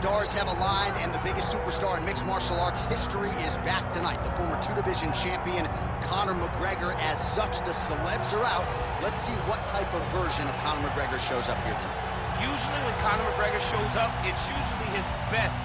stars have aligned, and the biggest superstar in mixed martial arts history is back tonight. The former two-division champion, Conor McGregor. As such, the celebs are out. Let's see what type of version of Conor McGregor shows up here tonight. Usually when Conor McGregor shows up, it's usually his best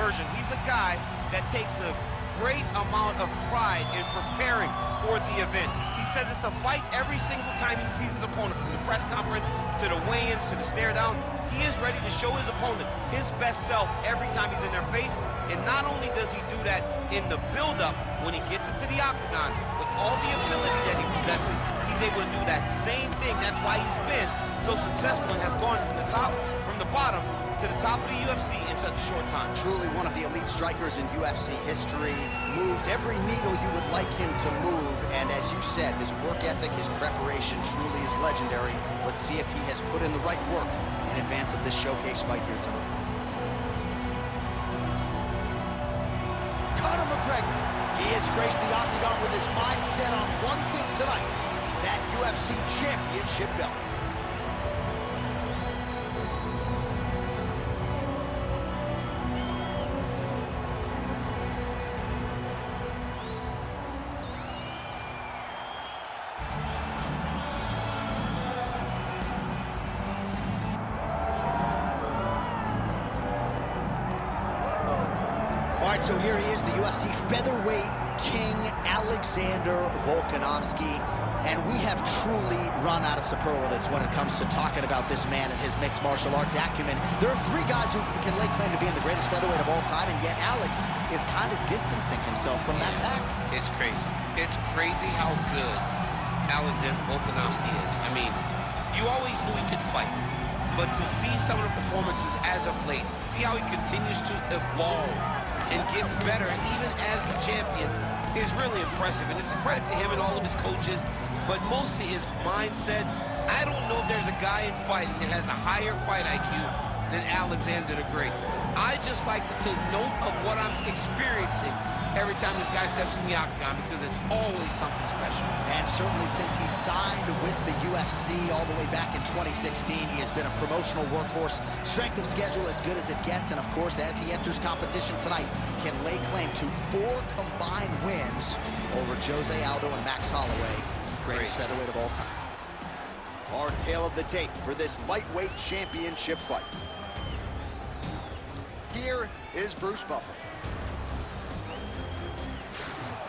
version. He's a guy that takes a great amount of pride in preparing for the event. He says it's a fight every single time he sees his opponent, from the press conference to the weigh-ins to the stare down. He is ready to show his opponent his best self every time he's in their face. And not only does he do that in the build-up when he gets into the octagon, with all the ability that he possesses, he's able to do that same thing. That's why he's been so successful and has gone from the bottom to the top of the UFC in such a short time. Truly one of the elite strikers in UFC history. Moves every needle you would like him to move. And as you said, his work ethic, his preparation truly is legendary. Let's see if he has put in the right work in advance of this showcase fight here tonight. Conor McGregor, he has graced the octagon with his mind set on one thing tonight, that UFC championship belt. All right, so here he is, the UFC featherweight king, Alexander Volkanovski. And we have truly run out of superlatives when it comes to talking about this man and his mixed martial arts acumen. There are three guys who can lay claim to being the greatest featherweight of all time, and yet Alex is kind of distancing himself from that pack. It's crazy. It's crazy how good Alexander Volkanovski is. I mean, you always knew he could fight. But to see some of the performances as of late, see how he continues to evolve and get better, even as the champion, is really impressive. And it's a credit to him and all of his coaches, but mostly his mindset. I don't know if there's a guy in fighting that has a higher fight IQ than Alexander the Great. I just like to take note of what I'm experiencing every time this guy steps in the octagon, because it's always something special. And certainly since he signed with the UFC all the way back in 2016, he has been a promotional workhorse. Strength of schedule as good as it gets, and of course, as he enters competition tonight, can lay claim to 4 combined wins over Jose Aldo and Max Holloway, greatest featherweight of all time. Our tale of the tape for this lightweight championship fight. Here is Bruce Buffer.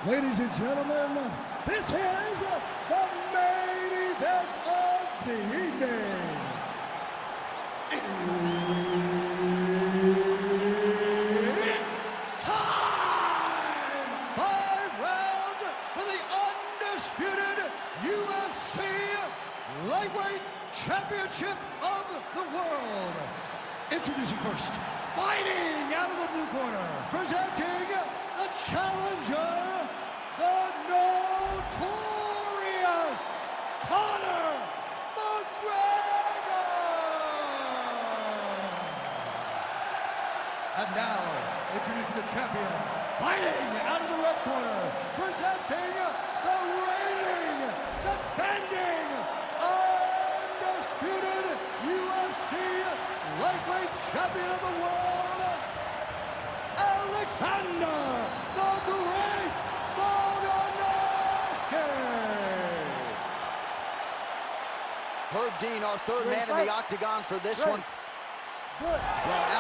Ladies and gentlemen, this is the main event of the evening. It's time! 5 rounds for the undisputed UFC Lightweight Championship of the World. Introducing first, fighting out of the blue corner, presenting the challenger, the notorious Conor McGregor! And now, introducing the champion, fighting out of the red corner, presenting the reigning, defending, undisputed UFC lightweight champion of the world, Alexander the Great Volkanovski! Herb Dean, our third man in the octagon for this one. Well,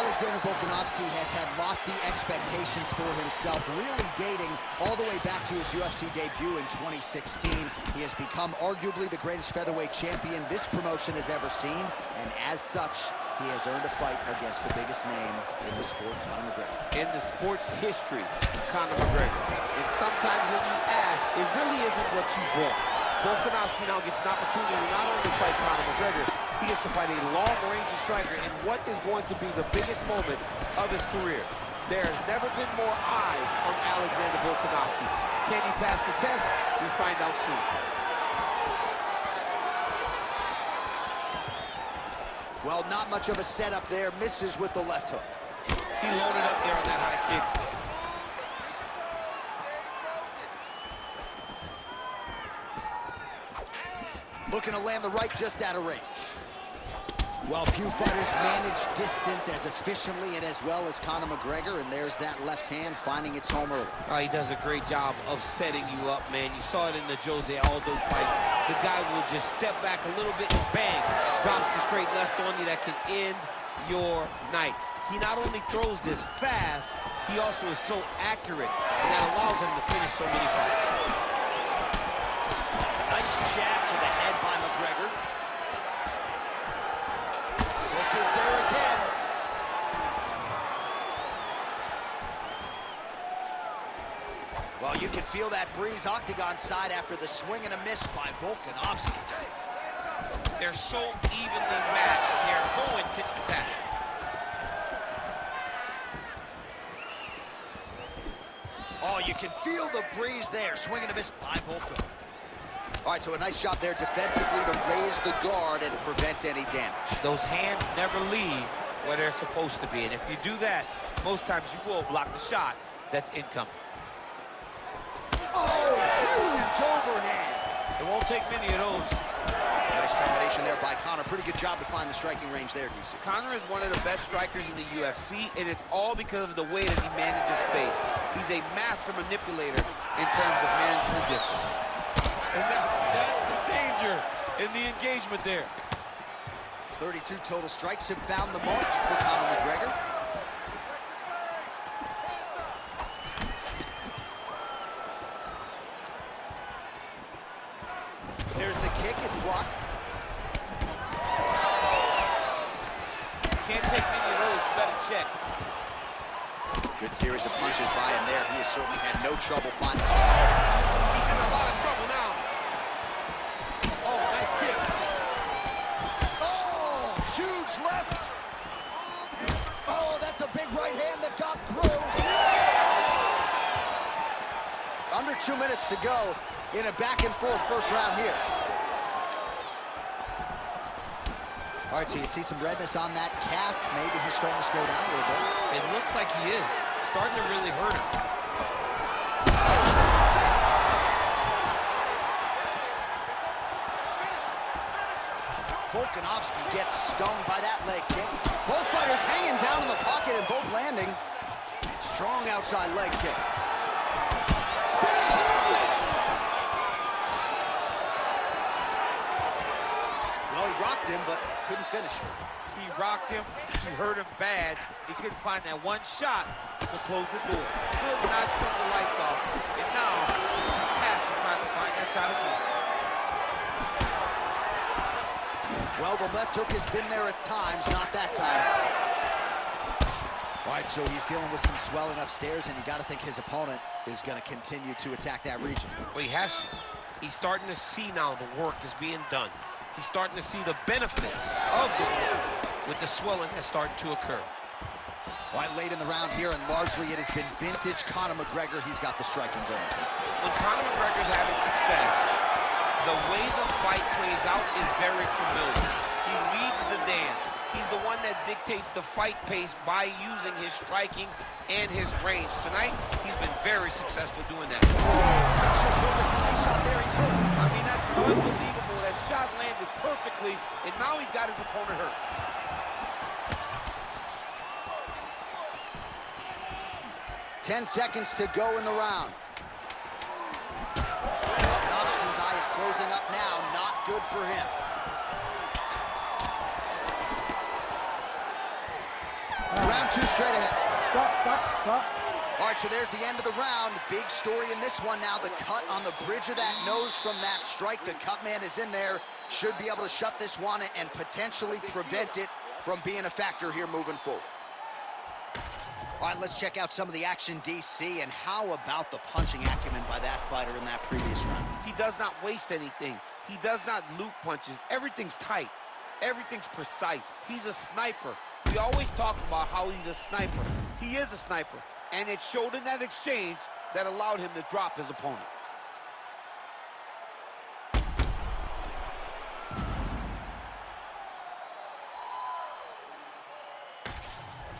Alexander Volkanovski has had lofty expectations for himself, really dating all the way back to his UFC debut in 2016. He has become arguably the greatest featherweight champion this promotion has ever seen, and as such, he has earned a fight against the biggest name in the sport, Conor McGregor. In the sport's history, Conor McGregor. And sometimes when you ask, it really isn't what you want. Volkanovski now gets an opportunity to not only fight Conor McGregor, he gets to fight a long-range striker in what is going to be the biggest moment of his career. There has never been more eyes on Alexander Volkanovski. Can he pass the test? We find out soon. Well, not much of a setup there. Misses with the left hook. He loaded up there on that high kick. Looking to land the right just out of range. Well, few fighters manage distance as efficiently and as well as Conor McGregor, and there's that left hand finding its home early. He does a great job of setting you up, man. You saw it in the Jose Aldo fight. The guy will just step back a little bit and bang, drops the straight left on you that can end your night. He not only throws this fast, he also is so accurate, and that allows him to finish so many fights. Nice jab to the head by McGregor. Hook is there again. Well, you can feel that breeze octagon side after the swing and a miss by Volkanovski. They're so evenly matched. They're going tit for tat. Oh, you can feel the breeze there. Swing and a miss by Volka. All right, so a nice job there defensively to raise the guard and prevent any damage. Those hands never leave where they're supposed to be. And if you do that, most times you will block the shot that's incoming. Oh, huge overhand. It won't take many of those. Nice combination there by Conor. Pretty good job to find the striking range there, DC. Conor is one of the best strikers in the UFC, and it's all because of the way that he manages space. He's a master manipulator in terms of managing the distance. And that's the danger in the engagement there. 32 total strikes have found the mark for Conor McGregor. There's the kick, it's blocked. Can't take many of those, you better check. Good series of punches by him there. He has certainly had no trouble finding. He's in a lot of trouble now. Oh, nice kick. Oh, huge left. Oh, that's a big right hand that got through. Under 2 minutes to go in a back-and-forth first round here. All right, so you see some redness on that calf. Maybe he's starting to slow down a little bit. It looks like he is. Starting to really hurt him. Volkanovski gets stung by that leg kick. Both fighters hanging down in the pocket and both landing. Strong outside leg kick. Spinning hand fist. Well, he rocked him, but couldn't finish him. He rocked him, he hurt him bad. He couldn't find that one shot to close the door. Could not shut the lights off. And now, he's past and trying to find that shot again. Well, the left hook has been there at times, not that time. All right, so he's dealing with some swelling upstairs, and you got to think his opponent is going to continue to attack that region. Well, he has to. He's starting to see now the work is being done. He's starting to see the benefits of the work with the swelling that's starting to occur. All right, late in the round here, and largely it has been vintage Conor McGregor. He's got the striking going, too. When Conor McGregor's having success, the way the fight plays out is very familiar. He leads the dance. He's the one that dictates the fight pace by using his striking and his range. Tonight, he's been very successful doing that. Perfect body shot there, he's hurt. I mean, that's unbelievable. That shot landed perfectly, and now he's got his opponent hurt. Ten seconds to go in the round. Volkanovski's eye is closing up now. Not good for him. Round two straight ahead. Stop. All right, so there's the end of the round. Big story in this one now. The cut on the bridge of that nose from that strike. The cut man is in there. Should be able to shut this one and potentially prevent it from being a factor here moving forward. All right, let's check out some of the action, DC, and how about the punching acumen by that fighter in that previous round? He does not waste anything. He does not loop punches. Everything's tight. Everything's precise. He's a sniper. We always talk about how he's a sniper. He is a sniper, and it showed in that exchange that allowed him to drop his opponent.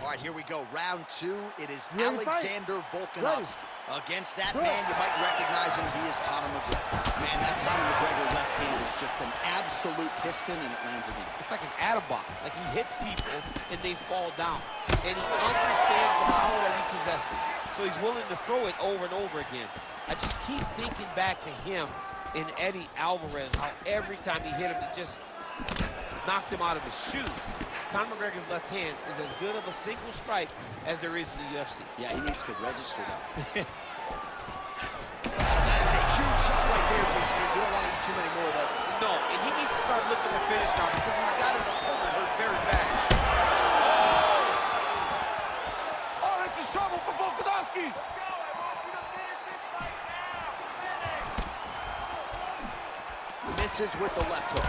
All right, here we go. Round two. It is Alexander Volkanovski. Against that man, you might recognize him. He is Conor McGregor. Man, that Conor McGregor left hand is just an absolute piston, and it lands again. It's like an Attaboy. Like he hits people, and they fall down. And he understands the power that he possesses. So he's willing to throw it over and over again. I just keep thinking back to him in Eddie Alvarez, how every time he hit him, it just knocked him out of his shoes. Conor McGregor's left hand is as good of a single strike as there is in the UFC. Yeah, he needs to register that. That is a huge shot right there, DC. You don't want to eat too many more of those. No, and he needs to start looking to finish now because he's got his opponent hurt very bad. Oh, this is trouble for Volkanovski. Let's go. I want you to finish this right now. Finish. Misses with the left hook.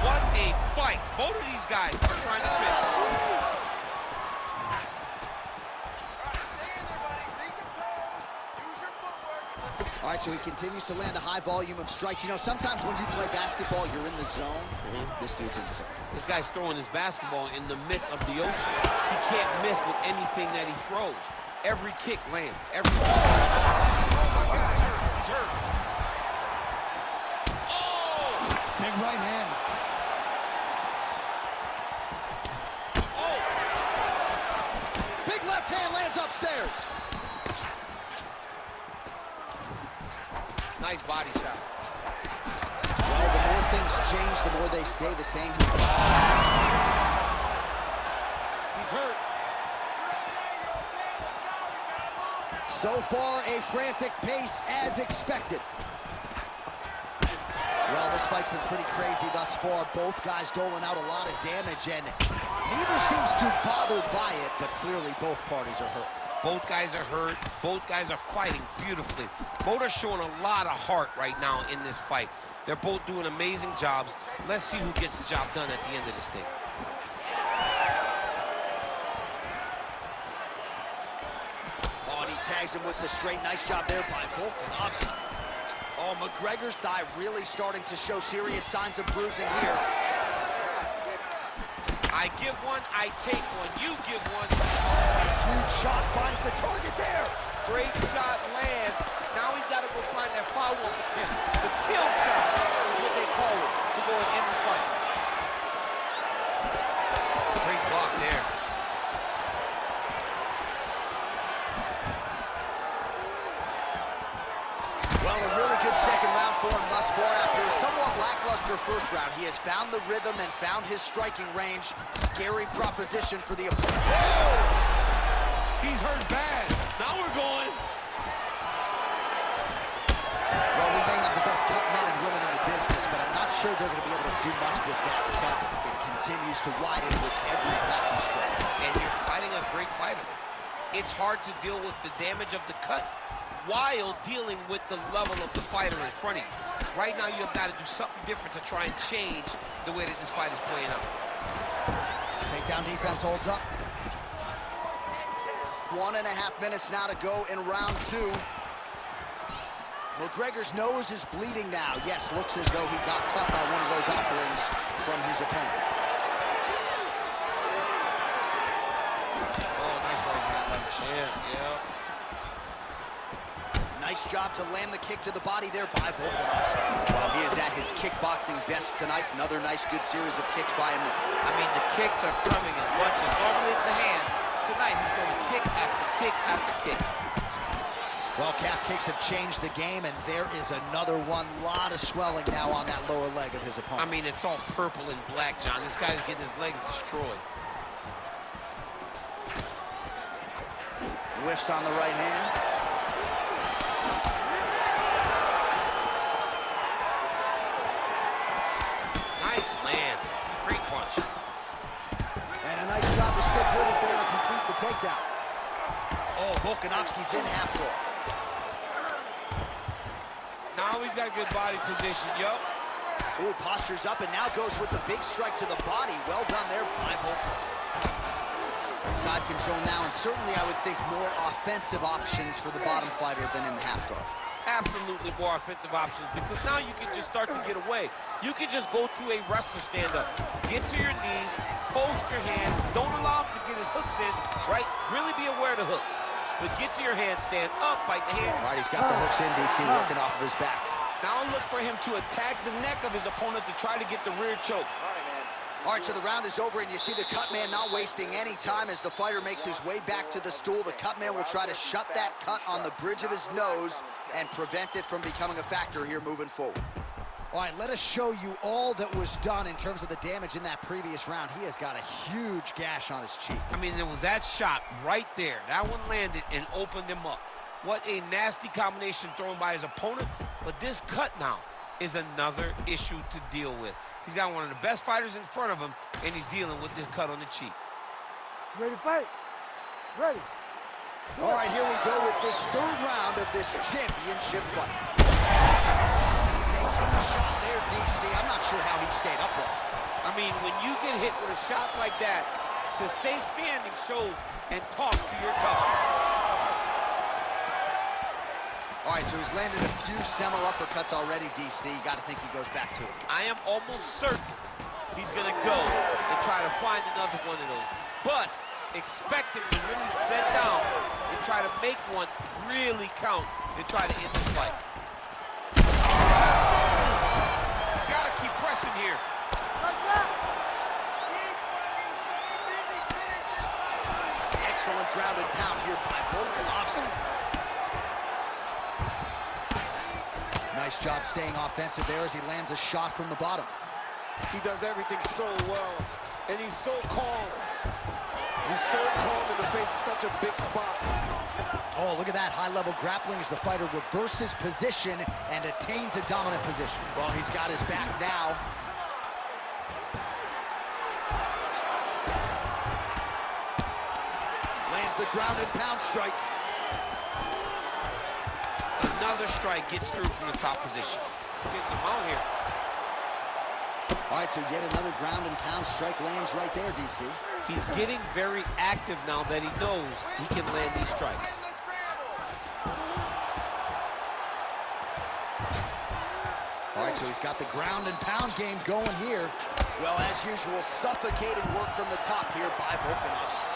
What a fight. Both of these guys are trying to trip. All right, stay in there, buddy. Read the pose. Use your footwork. Let's... All right, so he continues to land a high volume of strikes. You know, sometimes when you play basketball, you're in the zone. This dude's in the zone. This guy's throwing his basketball in the midst of the ocean. He can't miss with anything that he throws. Every kick lands. Every ball. Oh, my God. He's hurt. Oh! Big right hand. Upstairs. Nice body shot. Well, the more things change, the more they stay the same. He's hurt. So far, a frantic pace as expected. Well, this fight's been pretty crazy thus far. Both guys doling out a lot of damage, and neither seems too bothered by it, but clearly both parties are hurt. Both guys are hurt. Both guys are fighting beautifully. Both are showing a lot of heart right now in this fight. They're both doing amazing jobs. Let's see who gets the job done at the end of this thing. Oh, and he tags him with the straight. Nice job there by Volkanovski. Oh, McGregor's thigh really starting to show serious signs of bruising here. I give one, I take one, you give one. Oh, a huge shot finds the target there. Great shot lands. Now he's got to go find that follow-up attempt. The kill shot is what they call it to go and end the fight. Great block there. Well, a really good second round for him thus far. After a somewhat lackluster first round, he has found the rhythm and found his striking range. Scary proposition for the opponent. Oh! He's hurt bad. Now we're going. Well, we may have the best cut men and women in the business, but I'm not sure they're going to be able to do much with that cut. It continues to widen with every passing strike. And you're fighting a great fighter. It's hard to deal with the damage of the cut while dealing with the level of the fighter in front of you. Right now, you've got to do something different to try and change the way that this fight is playing out. Takedown defense holds up. 1.5 minutes now to go in round 2. McGregor's nose is bleeding now. Yes, looks as though he got cut by one of those offerings from his opponent. Oh, nice right hand by the champ, yeah. Nice job to land the kick to the body there by Volkanovski. Well, he is at his kickboxing best tonight. Another nice, good series of kicks by him. I mean, the kicks are coming in bunches. Normally it's the hands. Tonight he's going kick after kick after kick. Well, calf kicks have changed the game, and there is another one. Lot of swelling now on that lower leg of his opponent. I mean, it's all purple and black, John. This guy's getting his legs destroyed. Whiffs on the right hand. Nice land. Great punch. And a nice job to stick with it there to complete the takedown. Oh, Volkanovski's in half guard. Now he's got good body position, yo. Ooh, postures up and now goes with the big strike to the body. Well done there by Volkov. Side control now, and certainly I would think more offensive options for the bottom fighter than in the half guard. Absolutely more offensive options, because now you can just start to get away. You can just go to a wrestler stand-up. Get to your knees, post your hands, don't allow him to get his hooks in, right? Really be aware of the hooks. But get to your handstand, up, fight the hand. All right, he's got the hooks in, DC, working off of his back. Now look for him to attack the neck of his opponent to try to get the rear choke. All right, so the round is over, and you see the cut man not wasting any time as the fighter makes his way back to the stool. The cut man will try to shut that cut on the bridge of his nose and prevent it from becoming a factor here moving forward. All right, let us show you all that was done in terms of the damage in that previous round. He has got a huge gash on his cheek. I mean, there was that shot right there. That one landed and opened him up. What a nasty combination thrown by his opponent. But this cut now is another issue to deal with. He's got one of the best fighters in front of him, and he's dealing with this cut on the cheek. Ready to fight? Ready. All right, here we go with this third round of this championship fight. Shot there, DC. I'm not sure how he stayed upright. I mean, when you get hit with a shot like that, to stay standing shows and talks to your toughness. All right, so he's landed a few seminal uppercuts already, DC. Got to think he goes back to it. I am almost certain he's going to go and try to find another one of those. But expect him to really sit down and try to make one really count and try to end the fight. He's got to keep pressing here. Excellent ground and pound here by Volkanovski. Nice job staying offensive there as he lands a shot from the bottom. He does everything so well, and he's so calm. He's so calm in the face of such a big spot. Oh, look at that high-level grappling as the fighter reverses position and attains a dominant position. Well, he's got his back now. Lands the ground and pound strike. Another strike gets through from the top position. Getting him out here. All right, so yet another ground and pound strike lands right there, DC. He's getting very active now that he knows he can land these strikes. All right, so he's got the ground and pound game going here. Well, as usual, suffocating work from the top here by Volkanovski.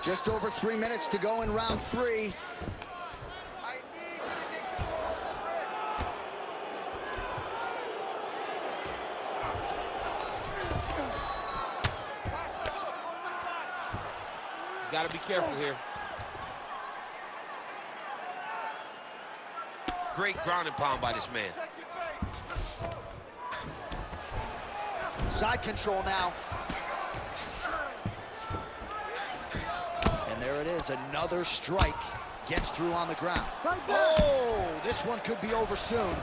Just over 3 minutes to go in round 3. I need you to get control of his wrist. He's got to be careful here. Great ground and pound by this man. Side control now. And there it is, another strike. Gets through on the ground. Oh, this one could be over soon.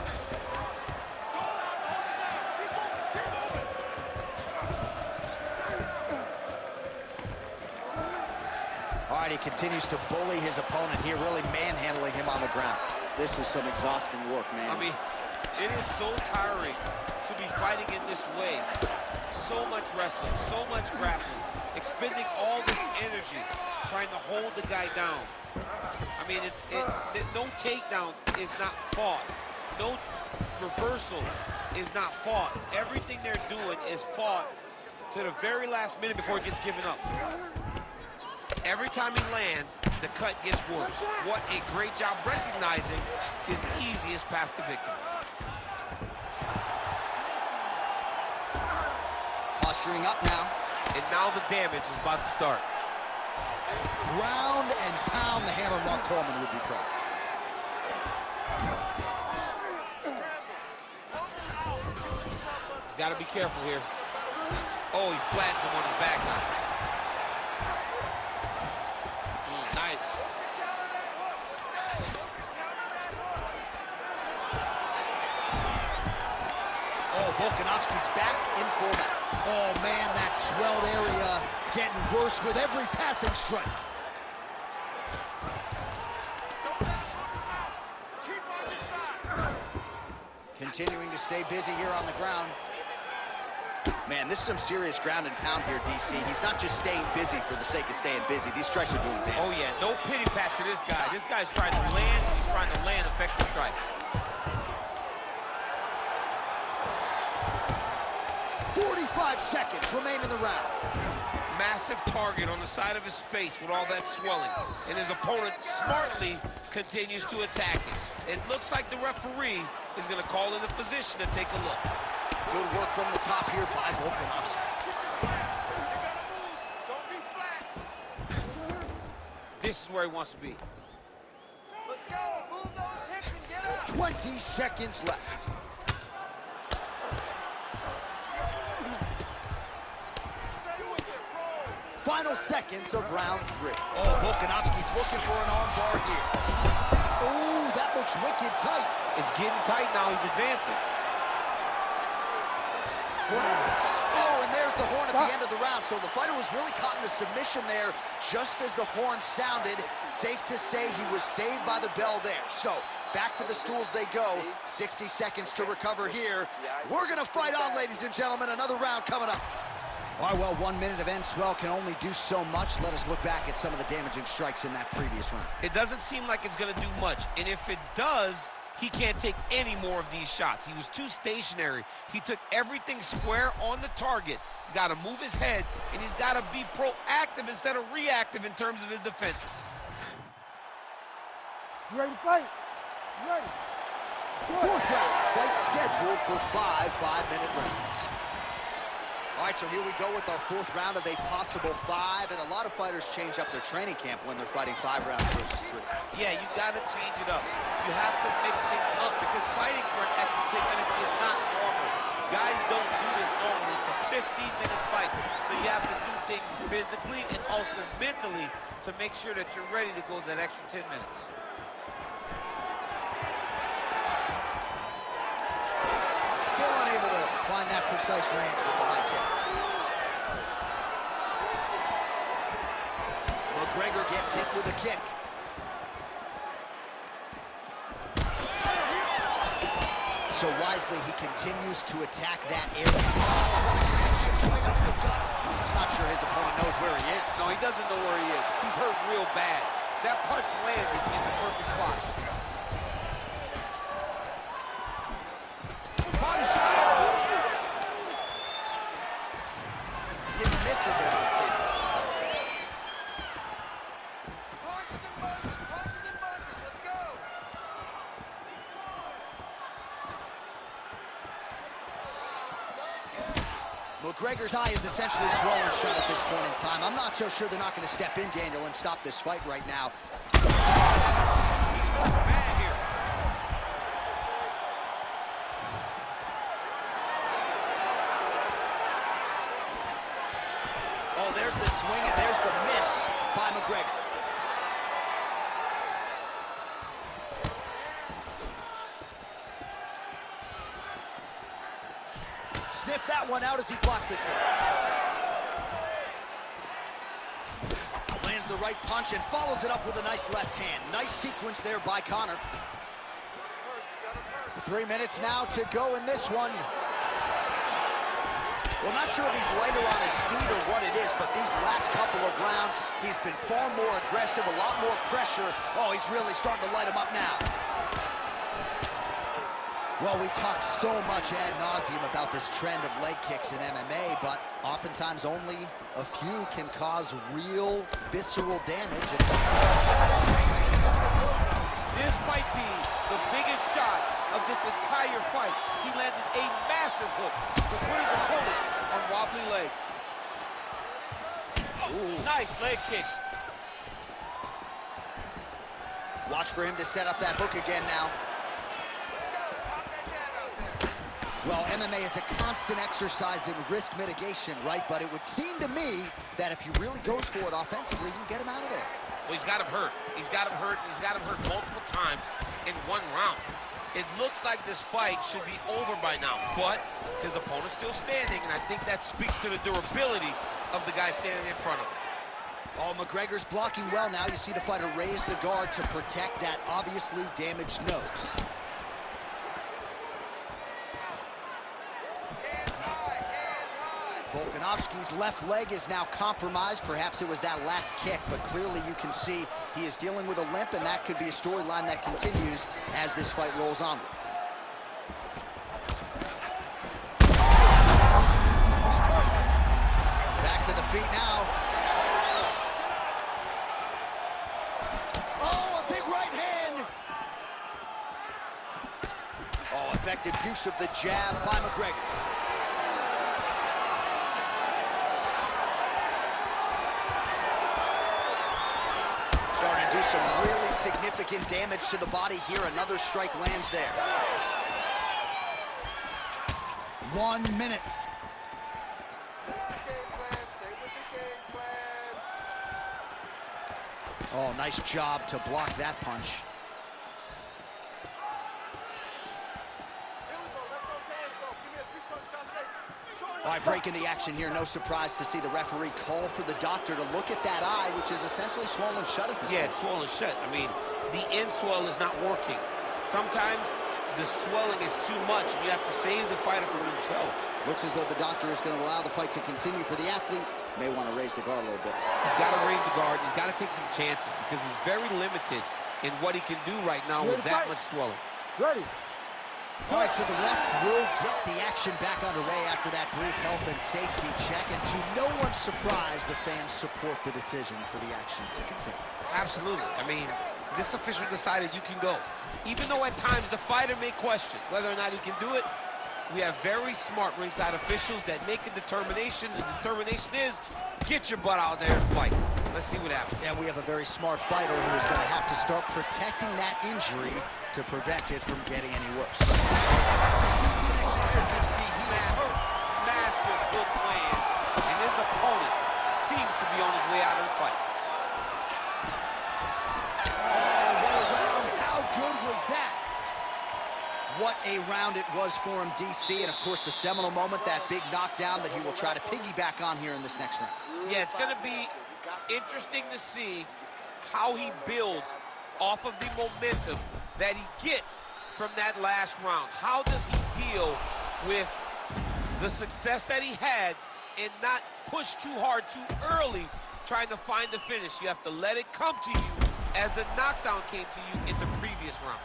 All right, he continues to bully his opponent here, really manhandling him on the ground. This is some exhausting work, man. I mean, it is so tiring to be fighting in this way. So much wrestling, so much grappling, expending all this energy trying to hold the guy down. I mean, no takedown is not fought. No reversal is not fought. Everything they're doing is fought to the very last minute before it gets given up. Every time he lands, the cut gets worse. What a great job recognizing his easiest path to victory. Posturing up now. And now the damage is about to start. Ground and pound, the hammer Mark Coleman would be proud. He's got to be careful here. Oh, he flattens him on his back now. Nice. Oh, Volkanovski's back in format. Oh, man, that swelled area getting worse with every passing strike. Continuing to stay busy here on the ground. Man, this is some serious ground and pound here, DC. He's not just staying busy for the sake of staying busy. These strikes are doing damage. Oh, yeah, no pity pat to this guy. This guy's trying to land, and he's trying to land effective strikes. seconds remain in the round. Massive target on the side of his face with all that swelling. And his opponent smartly continues to attack it. It looks like the referee is going to call in the physician to take a look. Good work from the top here by Volkanovski. You gotta move. Don't be flat. This is where he wants to be. Let's go. Move those hips and get up. 20 seconds left. Stay with it. Roll. Final seconds of round 3. Oh, Volkanovski's looking for an arm bar here. Oh, that looks wicked tight. It's getting tight now. He's advancing. Oh, and there's the horn at the end of the round. So the fighter was really caught in a submission there just as the horn sounded. Safe to say he was saved by the bell there. So back to the stools they go. 60 seconds to recover here. We're going to fight on, ladies and gentlemen. Another round coming up. All right, well, 1 minute of end swell can only do so much. Let us look back at some of the damaging strikes in that previous round. It doesn't seem like it's going to do much. And if it does, he can't take any more of these shots. He was too stationary. He took everything square on the target. He's got to move his head, and he's got to be proactive instead of reactive in terms of his defenses. You ready to fight? You ready? Fourth round, fight scheduled for 5 5-minute rounds. All right, so here we go with our fourth round of a possible 5, and a lot of fighters change up their training camp when they're fighting 5 rounds versus 3. Yeah, you got to change it up. You have to mix things up because fighting for an extra 10 minutes is not normal. Guys don't do this normally. It's a 15-minute fight, so you have to do things physically and also mentally to make sure that you're ready to go that extra 10 minutes. Still unable to find that precise range with the high kick. McGregor gets hit with a kick. So wisely, he continues to attack that area. Not sure his opponent knows where he is. No, he doesn't know where he is. He's hurt real bad. That punch landed in the perfect spot. Body shot. His misses are on the table. Punches and bunches. Punches and bunches. Let's go. McGregor's eye is essentially swollen shut at this point in time. I'm not so sure they're not going to step in, Daniel, and stop this fight right now. He's bad here. Oh, there's the swing and there's the miss by McGregor. Sniff that one out as he blocks the kick. Lands the right punch and follows it up with a nice left hand. Nice sequence there by Conor. 3 minutes now to go in this one. Well, not sure if he's lighter on his feet or what it is, but these last couple of rounds, he's been far more aggressive, a lot more pressure. Oh, he's really starting to light him up now. Well, we talk so much ad nauseum about this trend of leg kicks in MMA, but oftentimes only a few can cause real visceral damage. This might be the biggest shot of this entire fight. He landed a massive hook to put his opponent on wobbly legs. Oh, nice leg kick. Watch for him to set up that hook again now. Well, MMA is a constant exercise in risk mitigation, right? But it would seem to me that if he really goes for it offensively, he can get him out of there. Well, he's got him hurt. He's got him hurt, and he's got him hurt multiple times in one round. It looks like this fight should be over by now, but his opponent's still standing, and I think that speaks to the durability of the guy standing in front of him. Oh, McGregor's blocking well now. You see the fighter raise the guard to protect that obviously damaged nose. Volkanovski's left leg is now compromised. Perhaps it was that last kick, but clearly you can see he is dealing with a limp, and that could be a storyline that continues as this fight rolls onward. feet now. Oh, a big right hand. Oh, effective use of the jab by McGregor. Starting to do some really significant damage to the body here. Another strike lands there. 1 minute. Stay with the game plan. Stay with the game plan. Oh, nice job to block that punch. Here we go. Let those hands go. Give me a three-punch combination. All right, breaking the action here. No surprise to see the referee call for the doctor to look at that eye, which is essentially swollen shut at this point. Yeah, it's swollen shut. I mean, the end swell is not working. Sometimes the swelling is too much, and you have to save the fighter from himself. Looks as though the doctor is going to allow the fight to continue. For the athlete, may want to raise the guard a little bit. He's got to raise the guard. He's got to take some chances because he's very limited in what he can do right now with that much swelling. Ready. All right, so the ref will get the action back underway after that brief health and safety check. And to no one's surprise, the fans support the decision for the action to continue. Absolutely. I mean, this official decided you can go. Even though at times the fighter may question whether or not he can do it, we have very smart ringside officials that make a determination. The determination is, get your butt out there and fight. Let's see what happens. And we have a very smart fighter who is going to have to start protecting that injury to prevent it from getting any worse. Massive hook lands, and his opponent seems to be on his way out of the fight. Oh, what a round. How good was that? What a round it was for him, DC. And, of course, the seminal moment, that big knockdown that he will try to piggyback on here in this next round. Yeah, it's going to be interesting to see how he builds off of the momentum that he gets from that last round. How does he deal with the success that he had and not push too hard too early trying to find the finish? You have to let it come to you as the knockdown came to you in the previous round.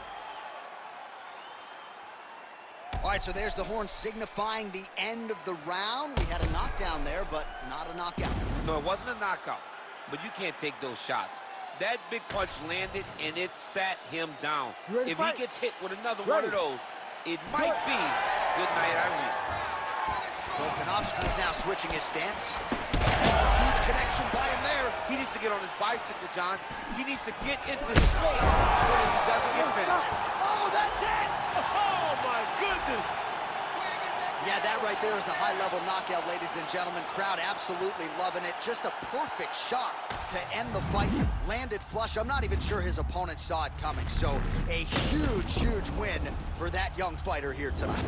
All right, so there's the horn signifying the end of the round. We had a knockdown there, but not a knockout. No, it wasn't a knockout, but you can't take those shots. That big punch landed, and it sat him down. If he gets hit with another one of those, it might be good night, Irene. Volkanovski is now switching his stance. Huge connection by him there. He needs to get on his bicycle, John. He needs to get into space so that he doesn't get finished. Oh, that's it! Oh, my goodness! Yeah, that right there is a high-level knockout, ladies and gentlemen. Crowd absolutely loving it. Just a perfect shot to end the fight. Landed flush. I'm not even sure his opponent saw it coming. So a huge, huge win for that young fighter here tonight.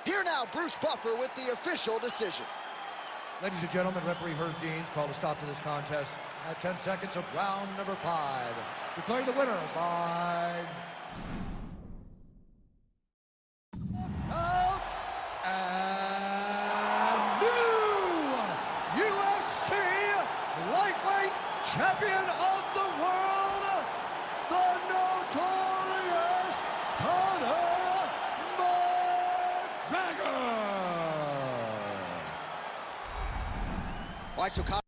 Here now, Bruce Buffer with the official decision. Ladies and gentlemen, referee Herb Deans called a stop to this contest at 10 seconds of round number 5. Declaring the winner by out and new UFC lightweight champion of the world, the notorious Conor McGregor. All right, so Conor